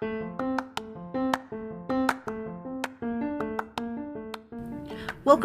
Welcome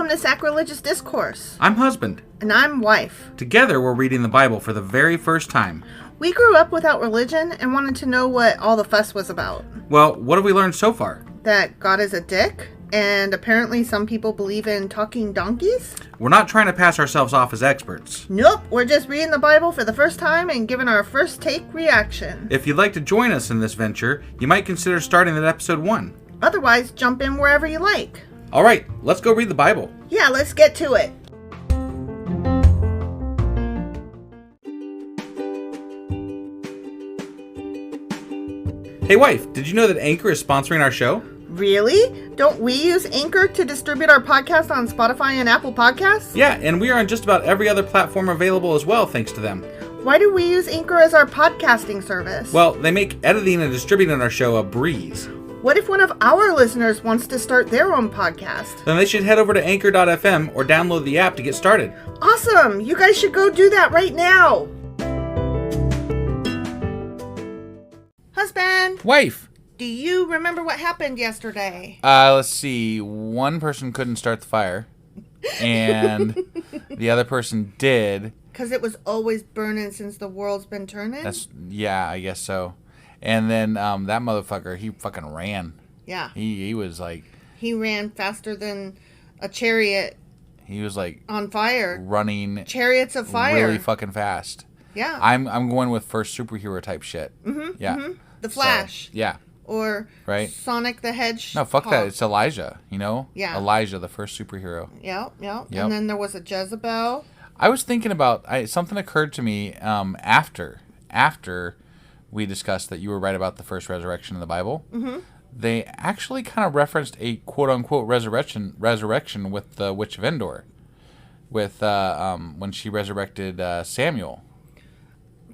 to Sacrilegious Discourse. I'm husband. And I'm wife. Together, we're reading the Bible for the very first time. We grew up without religion and wanted to know what all the fuss was about. Well, what have we learned so far? That God is a dick, and apparently some people believe in talking donkeys. We're not trying to pass ourselves off as experts. Nope, we're just reading the Bible for the first time and giving our first take reaction. If you'd like to join us in this venture, you might consider starting at episode 1. Otherwise, jump in wherever you like. All right, let's go read the Bible. Yeah, let's get to it. Hey wife, did you know that Anchor is sponsoring our show? Really? Don't we use Anchor to distribute our podcast on Spotify and Apple Podcasts? Yeah, and we are on just about every other platform available as well, thanks to them. Why do we use Anchor as our podcasting service? Well, they make editing and distributing our show a breeze. What if one of our listeners wants to start their own podcast? Then they should head over to anchor.fm or download the app to get started. Awesome! You guys should go do that right now! Husband! Wife! Do you remember what happened yesterday? Let's see. One person couldn't start the fire. And the other person did. Because it was always burning since the world's been turning? Yeah, I guess so. And then that motherfucker, he fucking ran. Yeah. He was like... He ran faster than a chariot. He was like... On fire. Running... Chariots of fire. Really fucking fast. Yeah. I'm going with first superhero type shit. Mm-hmm. Yeah. Mm-hmm. The Flash. So, yeah. Or right? Sonic the Hedgehog. No, fuck that. It's Elijah, you know? Yeah. Elijah, the first superhero. Yep. And then there was a Jezebel. I was thinking about... something occurred to me after we discussed that you were right about the first resurrection in the Bible. Mm-hmm. They actually kind of referenced a quote-unquote resurrection with the Witch of Endor. With when she resurrected Samuel.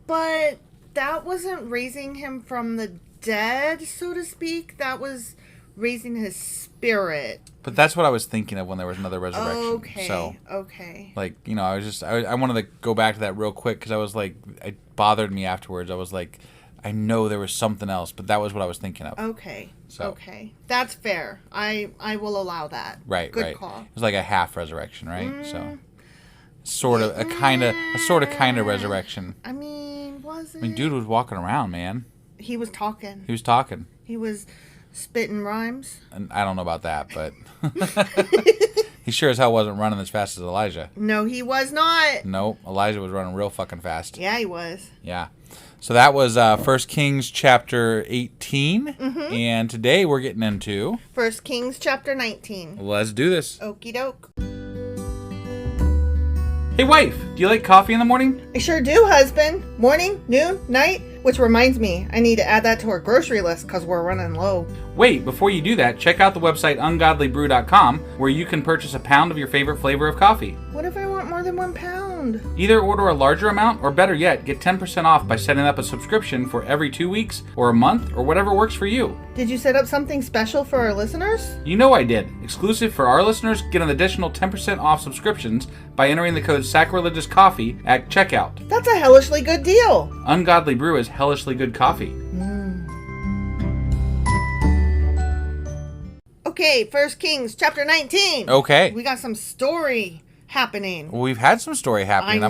But that wasn't raising him from the dead, so to speak. That was raising his spirit. But that's what I was thinking of when there was another resurrection. Okay. So, okay. Like, you know, I wanted to go back to that real quick because I was like, it bothered me afterwards. I was like, I know there was something else, but that was what I was thinking of. Okay. So. Okay. That's fair. I will allow that. Right. Good right. call. It was like a half resurrection, right? So, sort of kind of resurrection. I mean, was it? I mean, dude was walking around, man. He was talking. He was spitting rhymes. And I don't know about that, but he sure as hell wasn't running as fast as Elijah. No, he was not. Nope, Elijah was running real fucking fast. Yeah, he was. Yeah. So that was 1 Kings chapter 18, and today we're getting into 1 Kings chapter 19. Let's do this. Okie doke. Hey wife, do you like coffee in the morning? I sure do, husband. Morning, noon, night. Which reminds me, I need to add that to our grocery list because we're running low. Wait, before you do that, check out the website ungodlybrew.com where you can purchase a pound of your favorite flavor of coffee. What if I want more than 1 pound? Either order a larger amount, or better yet, get 10% off by setting up a subscription for every 2 weeks or a month or whatever works for you. Did you set up something special for our listeners? You know I did. Exclusive for our listeners, get an additional 10% off subscriptions by entering the code SACRILEGIOUSCOFFEE at checkout. That's a hellishly good deal. Ungodly Brew is hellishly good coffee. Okay, 1 Kings chapter 19. Okay. We got some story happening. Well, we've had some story happening.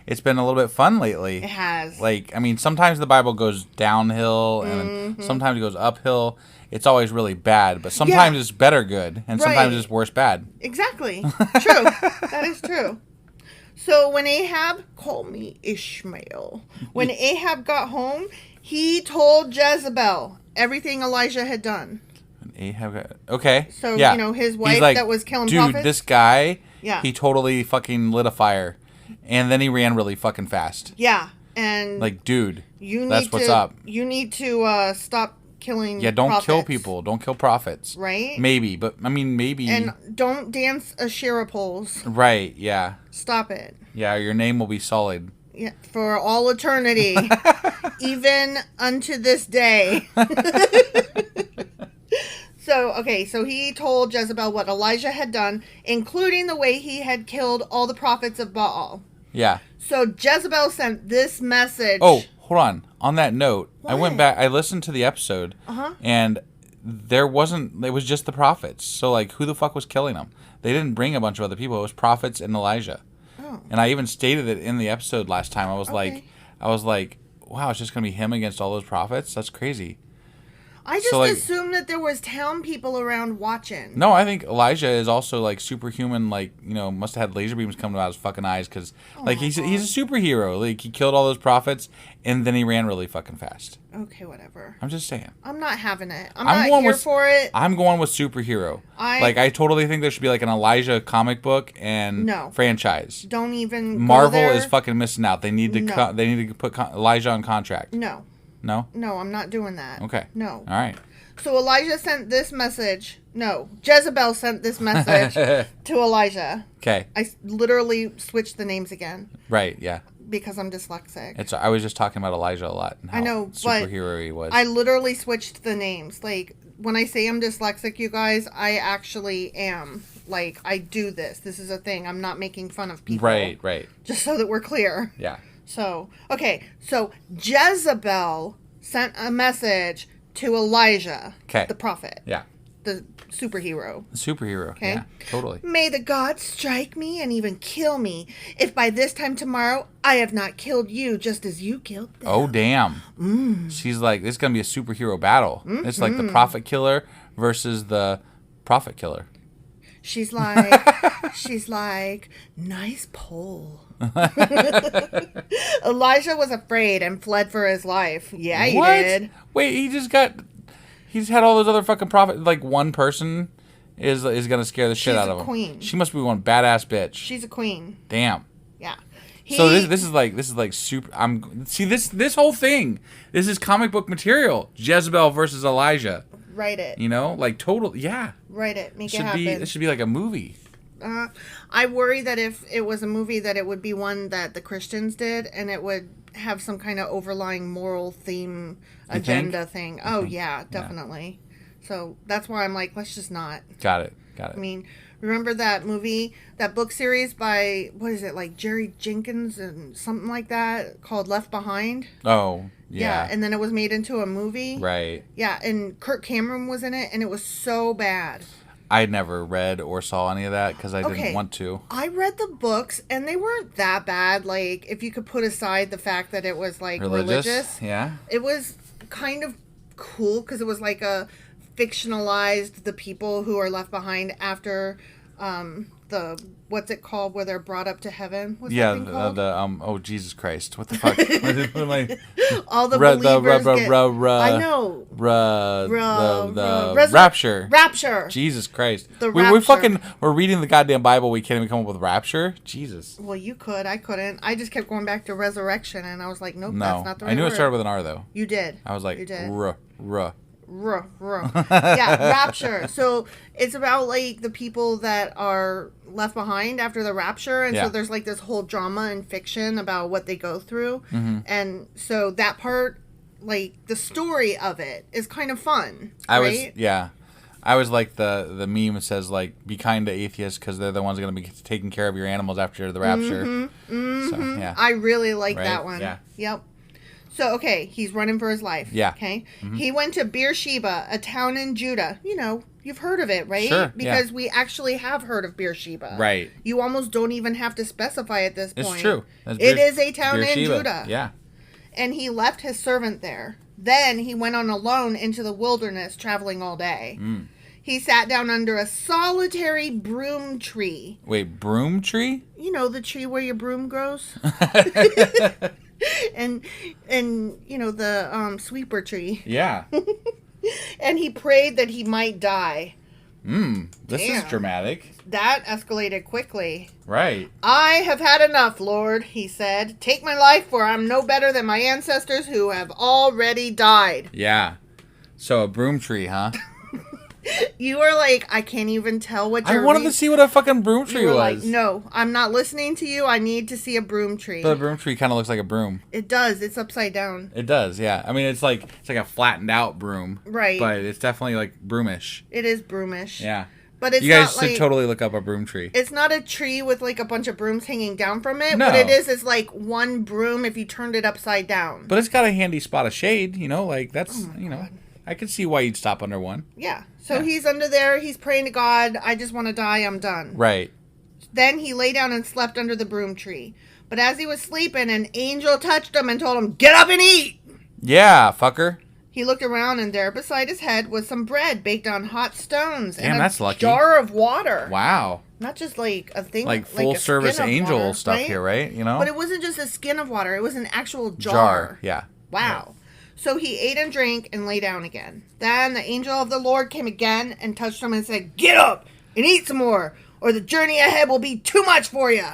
It's been a little bit fun lately. It has. Like, I mean, sometimes the Bible goes downhill and sometimes it goes uphill. It's always really bad, but sometimes it's better good and sometimes it's worse bad. Exactly. True. That is true. So when Ahab, call me Ishmael, when Ahab got home, he told Jezebel everything Elijah had done. Okay. So, you know, his wife that was killing prophets. Dude, this guy, he totally fucking lit a fire. And then he ran really fucking fast. Yeah. And like, dude, that's what's up. You need to stop killing prophets. Kill people. Don't kill prophets. Right? Maybe, but, I mean, maybe. And don't dance Asherah poles. Right, yeah. Stop it. Yeah, your name will be sullied. Yeah, for all eternity. Even unto this day. So he told Jezebel what Elijah had done, including the way he had killed all the prophets of Baal. Yeah. So Jezebel sent this message. Oh, hold on. On that note, I went What? back. I listened to the episode, and there wasn't. It was just the prophets. So like, who the fuck was killing them? They didn't bring a bunch of other people. It was prophets and Elijah. Oh. And I even stated it in the episode last time. I was like, wow, it's just gonna be him against all those prophets. That's crazy. I just So, like- assumed that there was town people around watching. No, I think Elijah is also like superhuman. Like, you know, must have had laser beams coming out his fucking eyes because like he's a superhero. Like he killed all those prophets and then he ran really fucking fast. Okay, whatever. I'm just saying. I'm not having it. I'm I'm not going here with- for it. I'm going with superhero. I totally think there should be like an Elijah comic book and No. franchise. Don't even Marvel go there. is fucking missing out. They need to No. they need to put Elijah on contract. No. No? No, I'm not doing that. Okay. No. All right. So Elijah sent this message. No, Jezebel sent this message to Elijah. Okay. I literally switched the names again Right, yeah. because I'm dyslexic. I was just talking about Elijah a lot and how I know, but superhero he was. I literally switched the names. Like, when I say I'm dyslexic, you guys, I actually am. Like, I do this. This is a thing. I'm not making fun of people. Right. Just so that we're clear. Yeah. So, okay. So, Jezebel sent a message to Elijah, Okay. the prophet, Yeah. the superhero. Superhero. Okay. Yeah, totally. May the gods strike me and even kill me if by this time tomorrow I have not killed you just as you killed them. Oh, damn. She's like, this is going to be a superhero battle. It's like the prophet killer versus the prophet killer. She's like, nice pole. Elijah was afraid and fled for his life. Yeah, he What? did. Wait, he's had all those other fucking prophets. Like, one person is going to scare the shit She's out a of him. queen. She must be one badass bitch. She's a queen. Damn. Yeah. So this is like super. This whole thing. This is comic book material. Jezebel versus Elijah. Write it. You know, like total. Yeah. Write it. Make it Should happen. be. This should be like a movie. I worry that if it was a movie, that it would be one that the Christians did, and it would have some kind of overlying moral theme agenda thing. Oh yeah, definitely. So that's why I'm like, let's just not. Got it. I mean, remember that movie, that book series by, what is it, like Jerry Jenkins and something like that, called Left Behind? Oh, yeah. And then it was made into a movie. Right. Yeah, and Kirk Cameron was in it, and it was so bad. I never read or saw any of that because I didn't want to. I read the books, and they weren't that bad. Like, if you could put aside the fact that it was, like, religious. Yeah. It was kind of cool, because it was like a fictionalized the people who are left behind after the, what's it called, where they're brought up to heaven? What's that thing called? Oh, Jesus Christ. What the fuck? What am I? All the believers get... I know. The rapture. Rapture. Jesus Christ. The rapture. We're reading the goddamn Bible. We can't even come up with rapture. Jesus. Well, you could. I couldn't. I just kept going back to resurrection, and I was like, nope, No. that's not the right I knew word. it started with an R, though. You did. I was like, you did. Ruh. Yeah, rapture. So it's about like the people that are left behind after the rapture, and so there's like this whole drama and fiction about what they go through, and so that part, like the story of it, is kind of fun. I was like the meme that says like, be kind to atheists because they're the ones going to be taking care of your animals after the rapture. So, yeah. I really like that one. Yeah. Yep. So, okay, he's running for his life. Yeah. Okay. He went to Beersheba, a town in Judah. You know, you've heard of it, right? Sure. Because we actually have heard of Beersheba. Right. You almost don't even have to specify at this point. It's true. It is a town in Judah. Yeah. And he left his servant there. Then he went on alone into the wilderness, traveling all day. He sat down under a solitary broom tree. Wait, broom tree? You know, the tree where your broom grows? and you know, the sweeper tree. Yeah. And he prayed that he might die. This is dramatic. That escalated quickly. Right. I have had enough, Lord, he said. Take my life, for I'm no better than my ancestors who have already died. Yeah. So a broom tree, huh? You were like, I can't even tell what you're... I wanted to see what a fucking broom tree you were was. Like, no, I'm not listening to you. I need to see a broom tree. But a broom tree kind of looks like a broom. It does. It's upside down. It does, yeah. I mean, it's like a flattened out broom. Right. But it's definitely like broomish. It is broomish. Yeah. But it's You guys not should like, totally look up a broom tree. it's not a tree with like a bunch of brooms hanging down from it. No. What it is like one broom if you turned it upside down. But it's got a handy spot of shade, like that's, I could see why you'd stop under one. Yeah. So he's under there. He's praying to God. I just want to die. I'm done. Right. Then he lay down and slept under the broom tree. But as he was sleeping, an angel touched him and told him, "Get up and eat." Yeah, fucker. He looked around, and there beside his head was some bread baked on hot stones Damn, and that's lucky. jar of water. Wow. Not just like a thing, Like a full service skin of angel water, stuff right? here, right? But it wasn't just a skin of water; it was an actual jar. Yeah. Wow. So he ate and drank and lay down again. Then the angel of the Lord came again and touched him and said, "Get up and eat some more, or the journey ahead will be too much for you."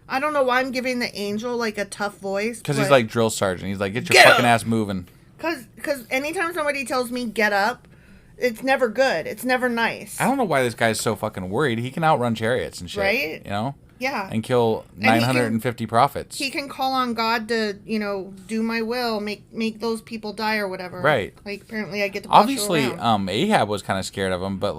I don't know why I'm giving the angel like a tough voice. Because he's like drill sergeant. He's like, get your fucking ass moving. Because anytime somebody tells me get up, it's never good. It's never nice. I don't know why this guy's so fucking worried. He can outrun chariots and shit. Right? Yeah. And kill 950 prophets. He can call on God to, do my will, make those people die or whatever. Right. Like, apparently I get to boss you Obviously, around. Ahab was kind of scared of him, but,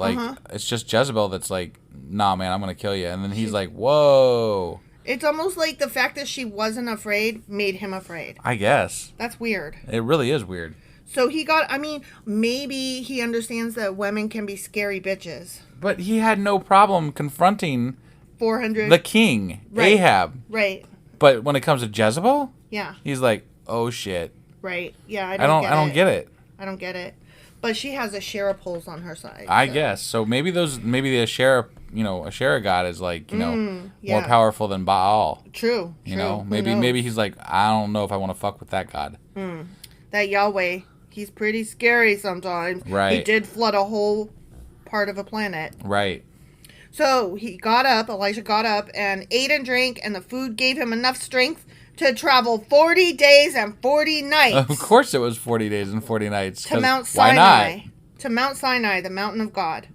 it's just Jezebel that's like, nah, man, I'm going to kill you. And then he's like, whoa. It's almost like the fact that she wasn't afraid made him afraid. I guess. That's weird. It really is weird. So maybe he understands that women can be scary bitches. But he had no problem confronting 400. the king, Right. Ahab. Right. But when it comes to Jezebel, Yeah. he's like, oh shit. Right. Yeah, I don't get it. I don't get it. But she has a Asherah poles on her side. I guess. So maybe the Asherah, Asherah god is like, more powerful than Baal. True. Maybe he's like, I don't know if I want to fuck with that god. That Yahweh, he's pretty scary sometimes. Right. He did flood a whole part of a planet. Right. So Elijah got up and ate and drank, and the food gave him enough strength to travel 40 days and 40 nights. Of course it was 40 days and 40 nights. To Mount Sinai. Why not? To Mount Sinai, the mountain of God.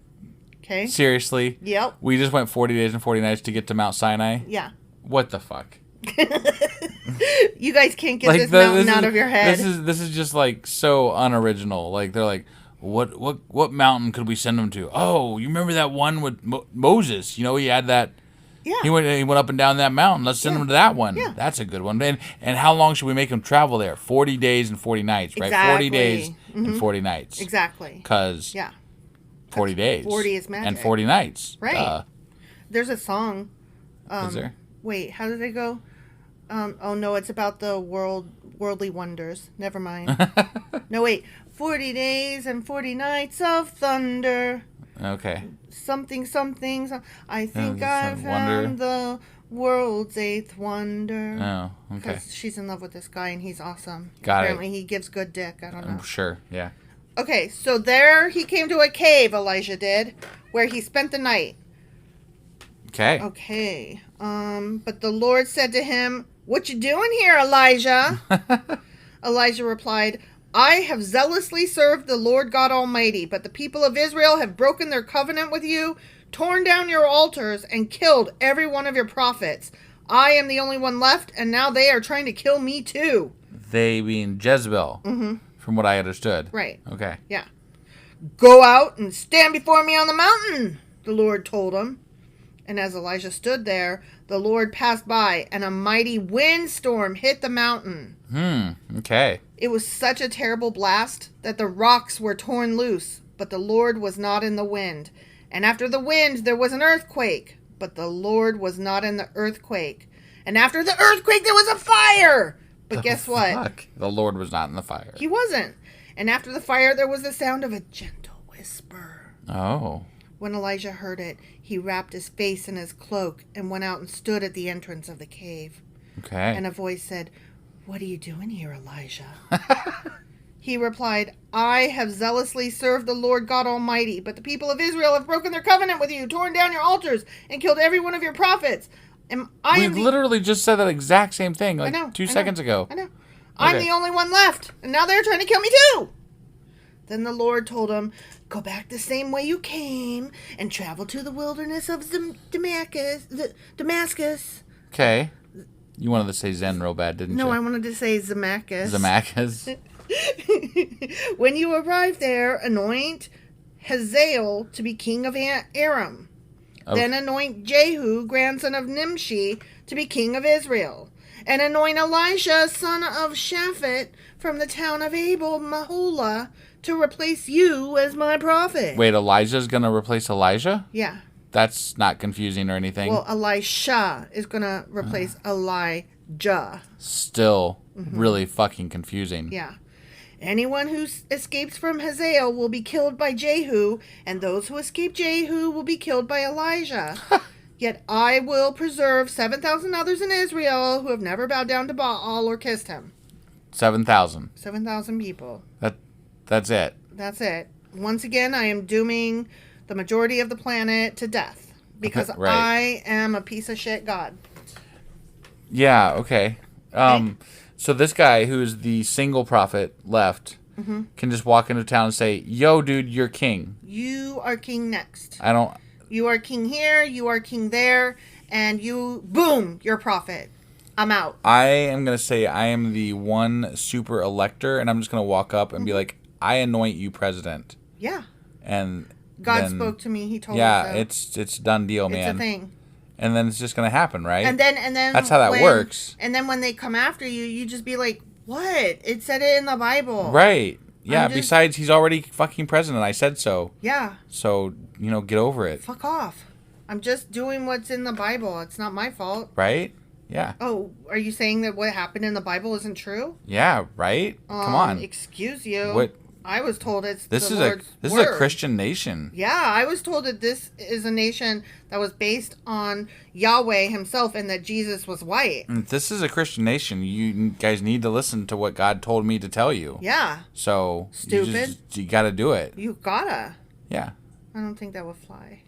Okay? Seriously? Yep. We just went 40 days and 40 nights to get to Mount Sinai? Yeah. What the fuck? You guys can't get this mountain out of your head. This is just like so unoriginal. Like they're like, what mountain could we send them to? Oh, you remember that one with Moses? He had that. Yeah. He went up and down that mountain. Let's send him to that one. Yeah. That's a good one. And how long should we make him travel there? 40 days and 40 nights, right? Exactly. 40 days and 40 nights. Exactly. Because 40 days. 40 is magic. And 40 nights. Right. There's a song. Is there? Wait, how did it go? Oh no, it's about the worldly wonders. Never mind. No, wait. 40 days and 40 nights of thunder. Okay. Something. I think I found the world's eighth wonder. Oh, okay. Because she's in love with this guy and he's awesome. Got Apparently he gives good dick. I don't know. Sure, yeah. Okay, so there he came to a cave, Elijah did, where he spent the night. Okay. Okay. But the Lord said to him, "What you doing here, Elijah?" Elijah replied, "I have zealously served the Lord God Almighty, but the people of Israel have broken their covenant with you, torn down your altars, and killed every one of your prophets. I am the only one left, and now they are trying to kill me too." They being Jezebel, from what I understood. Right. Okay. Yeah. "Go out and stand before me on the mountain," the Lord told him. And as Elijah stood there, the Lord passed by, and a mighty windstorm hit the mountain. Okay. It was such a terrible blast that the rocks were torn loose, but the Lord was not in the wind. And after the wind, there was an earthquake, but the Lord was not in the earthquake. And after the earthquake, there was a fire. But guess what? Fuck. The Lord was not in the fire. He wasn't. And after the fire, there was the sound of a gentle whisper. Oh. When Elijah heard it, he wrapped his face in his cloak and went out and stood at the entrance of the cave. Okay. And a voice said, "What are you doing here, Elijah?" He replied, "I have zealously served the Lord God Almighty, but the people of Israel have broken their covenant with you, torn down your altars, and killed every one of your prophets. We literally just said that exact same thing like I know, 2 seconds ago. I know. I'm Okay. the only one left, and now they're trying to kill me too." Then the Lord told him, "Go back the same way you came and travel to the wilderness of Damascus." Okay. You wanted to say Zen real bad, didn't you? No, I wanted to say Zamacus. Zamacas. "When you arrive there, anoint Hazael to be king of Aram. Then anoint Jehu, grandson of Nimshi, to be king of Israel. And anoint Elisha, son of Shaphat, from the town of Abel Maholah, to replace you as my prophet. Wait, Elijah's going to replace Elijah? Yeah. That's not confusing or anything. Well, Elisha is going to replace Elijah. Still really fucking confusing. Yeah. Anyone who escapes from Hazael will be killed by Jehu, and those who escape Jehu will be killed by Elijah. Yet I will preserve 7,000 others in Israel who have never bowed down to Baal or kissed him. 7,000. 7,000 people. That's it. That's it. Once again, I am dooming the majority of the planet to death because Right. I am a piece of shit God. Yeah, okay. So this guy, who's the single prophet left, can just walk into town and say, yo, dude, you're king. You are king next. I don't... You are king here, you are king there, and you, boom, you're prophet. I'm out. I am going to say I am the one super elector, and I'm just going to walk up and be like, I anoint you president. Yeah. And God then, spoke to me. He told me so. it's done deal, man. It's a thing. And then it's just going to happen, right? And then that's how that works. And then when they come after you, you just be like, what? It said it in the Bible. Right. Yeah, besides, he's already fucking president. I said so. Yeah. So, get over it. Fuck off. I'm just doing what's in the Bible. It's not my fault. Right? Yeah. Oh, are you saying that what happened in the Bible isn't true? Yeah, right? Come on. Excuse you. What? I was told it's this the is Lord's this word. is a Christian nation. Yeah, I was told that this is a nation that was based on Yahweh himself and that Jesus was white. This is a Christian nation. You guys need to listen to what God told me to tell you. Yeah. So Stupid. You got to do it. You gotta. Yeah. I don't think that would fly.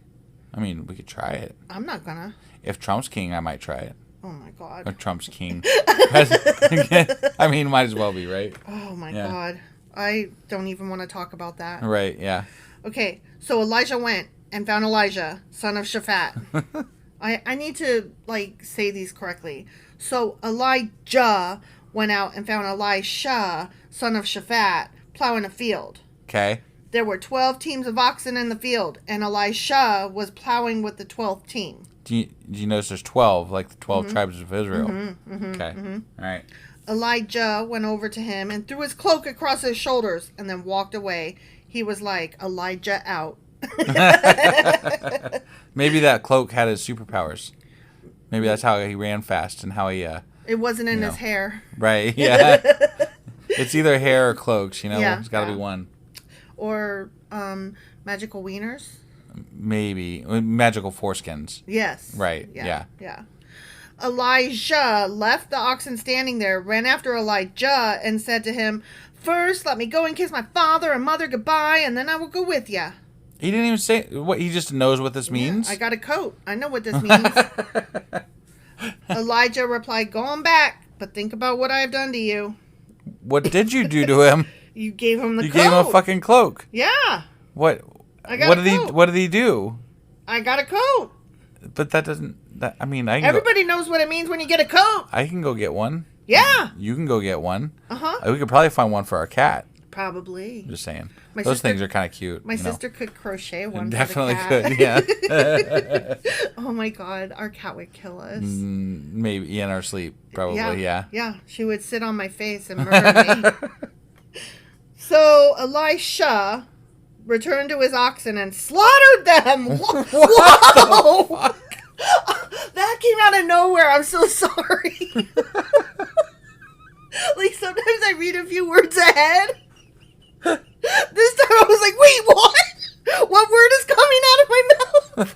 I mean, we could try it. I'm not gonna. If Trump's king, I might try it. Oh my God. Or Trump's king. I mean, might as well be, right? Oh my God. I don't even want to talk about that. Right, yeah. Okay, so Elijah went and found Elijah, son of Shaphat. I need to, say these correctly. So Elijah went out and found Elisha, son of Shaphat, plowing a field. Okay. There were 12 teams of oxen in the field, and Elisha was plowing with the 12th team. Do you notice there's 12, like the 12 tribes of Israel? Okay. All right. Elijah went over to him and threw his cloak across his shoulders and then walked away. He was like, Elijah out. Maybe that cloak had his superpowers. Maybe that's how he ran fast and how he... It wasn't in his hair. Right, yeah. It's either hair or cloaks, Yeah, it's got to be one. Or magical wieners. Maybe. Magical foreskins. Yes. Right, Yeah. Elijah left the oxen standing there, ran after Elijah, and said to him, first, let me go and kiss my father and mother goodbye, and then I will go with you. He didn't even say... What, he just knows what this means? I got a coat. I know what this means. Elijah replied, go on back, but think about what I have done to you. What did you do to him? You gave him the coat. You gave him a fucking cloak. Yeah. What? I got what a did coat. What did he do? I got a coat. But that doesn't... I can Everybody knows what it means when you get a coat. I can go get one. Yeah. You can go get one. Uh-huh. We could probably find one for our cat. Probably. I'm just saying. My Those sister- things are kind of cute. My sister could crochet one. Definitely for the cat. could, yeah. Oh my God, our cat would kill us. Maybe in our sleep, probably, yeah. Yeah, she would sit on my face and murder me. So Elisha returned to his oxen and slaughtered them. Whoa! That came out of nowhere. I'm so sorry. Sometimes I read a few words ahead. This time I was like, wait, what? What word is coming out of my mouth?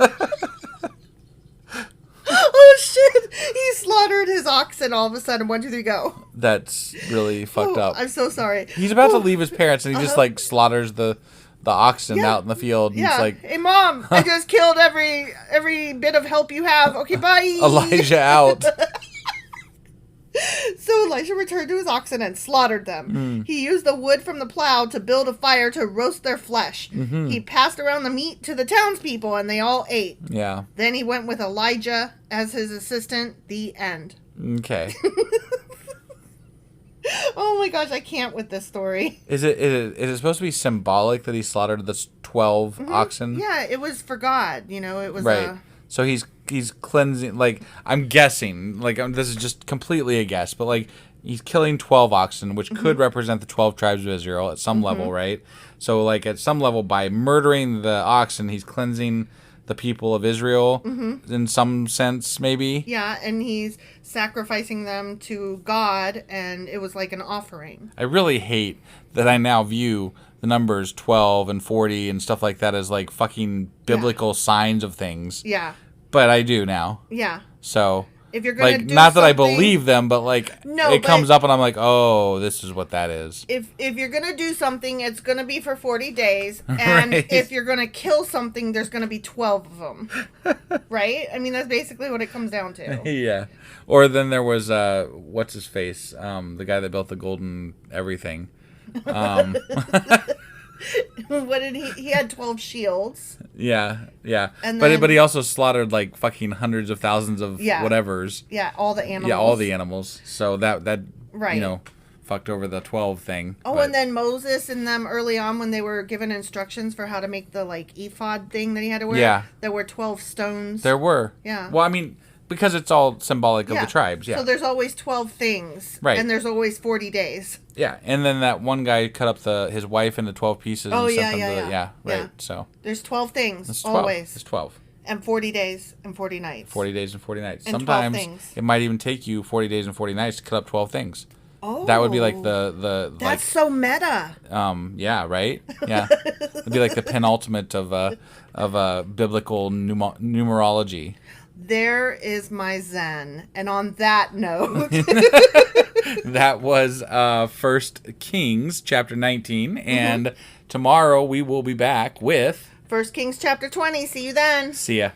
Oh, shit. He slaughtered his oxen all of a sudden. 1, 2, 3, go. That's really fucked up. I'm so sorry. He's about to leave his parents, and he just, slaughters the oxen out in the field. And Yeah. it's like, hey, Mom, I just killed every bit of help you have. Okay, bye. Elijah out. So Elisha returned to his oxen and slaughtered them. He used the wood from the plow to build a fire to roast their flesh. He passed around the meat to the townspeople, and they all ate. Yeah. Then he went with Elijah as his assistant. The end. Okay. Oh my gosh, I can't with this story. Is it supposed to be symbolic that he slaughtered the 12 oxen? Yeah, it was for God. It was Right. So he's cleansing. Like, I'm guessing. Like, this is just completely a guess, but like he's killing 12 oxen, which could represent the 12 tribes of Israel at some level, right? So like at some level, by murdering the oxen, he's cleansing the people of Israel in some sense, maybe. Yeah, and he's sacrificing them to God, and it was like an offering. I really hate that I now view the numbers 12 and 40 and stuff like that as like fucking biblical signs of things. Yeah. But I do now. Yeah. So, if you're gonna like, do not that I something- believe them, but like it comes up and I'm like, oh, this is what that is. If you're gonna do something, it's gonna be for 40 days, and Right. if you're gonna kill something, there's gonna be 12 of them, right? I mean, that's basically what it comes down to. Yeah. Or then there was what's his face, the guy that built the golden everything. What did he had 12 shields. Yeah. And But then- he also slaughtered like fucking hundreds of thousands of whatevers. Yeah, all the animals. Yeah, all the animals. So that Right. fucked over the 12 thing. Oh, but- and then Moses and them early on when they were given instructions for how to make the like ephod thing that he had to wear. Yeah. There were 12 stones. There were. Yeah. Well, I mean, because it's all symbolic of the tribes. Yeah. So there's always 12 things. Right. And there's always 40 days. Yeah, and then that one guy cut up his wife into 12 pieces. Oh, and yeah, sent them yeah, to yeah. right. Yeah. So There's 12 things. it's 12. Always. It's 12. And 40 days and 40 nights. 40 days and 40 nights. And 12 Sometimes things. it might even take you 40 days and 40 nights to cut up 12 things. Oh. That would be like the That's so meta. yeah, right? Yeah. It'd be like the penultimate of biblical numerology. There is my Zen. And on that note, That was 1 Kings chapter 19, and tomorrow we will be back with 1 Kings chapter 20. See you then. see ya.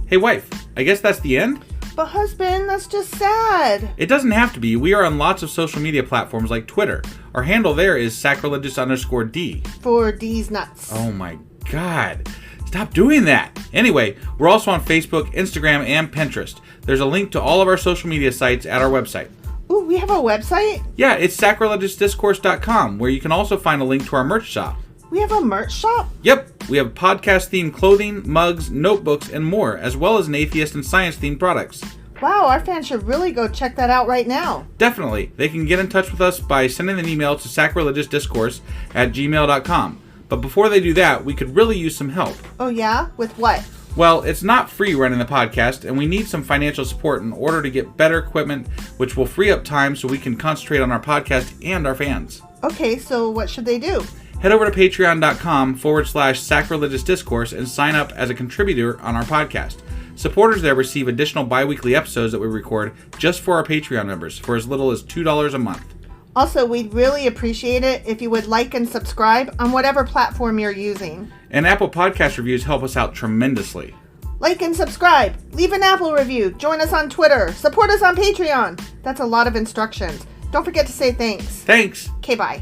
Hey wife, I guess that's the end? But husband, that's just sad. It doesn't have to be. We are on lots of social media platforms like Twitter. Our handle there is sacrilegious_D. For D's nuts. Oh my god. Stop doing that. Anyway, we're also on Facebook, Instagram, and Pinterest. There's a link to all of our social media sites at our website. Ooh, we have a website? Yeah, it's sacrilegiousdiscourse.com, where you can also find a link to our merch shop. We have a merch shop? Yep, we have podcast-themed clothing, mugs, notebooks, and more, as well as an atheist and science-themed products. Wow, our fans should really go check that out right now. Definitely. They can get in touch with us by sending an email to sacrilegiousdiscourse@gmail.com. But before they do that, we could really use some help. Oh yeah? With what? Well, it's not free running the podcast, and we need some financial support in order to get better equipment, which will free up time so we can concentrate on our podcast and our fans. Okay, so what should they do? Head over to patreon.com/sacrilegiousdiscourse and sign up as a contributor on our podcast. Supporters there receive additional bi-weekly episodes that we record just for our Patreon members for as little as $2 a month. Also, we'd really appreciate it if you would like and subscribe on whatever platform you're using. And Apple Podcast reviews help us out tremendously. Like and subscribe. Leave an Apple review. Join us on Twitter. Support us on Patreon. That's a lot of instructions. Don't forget to say thanks. Thanks! Okay, bye.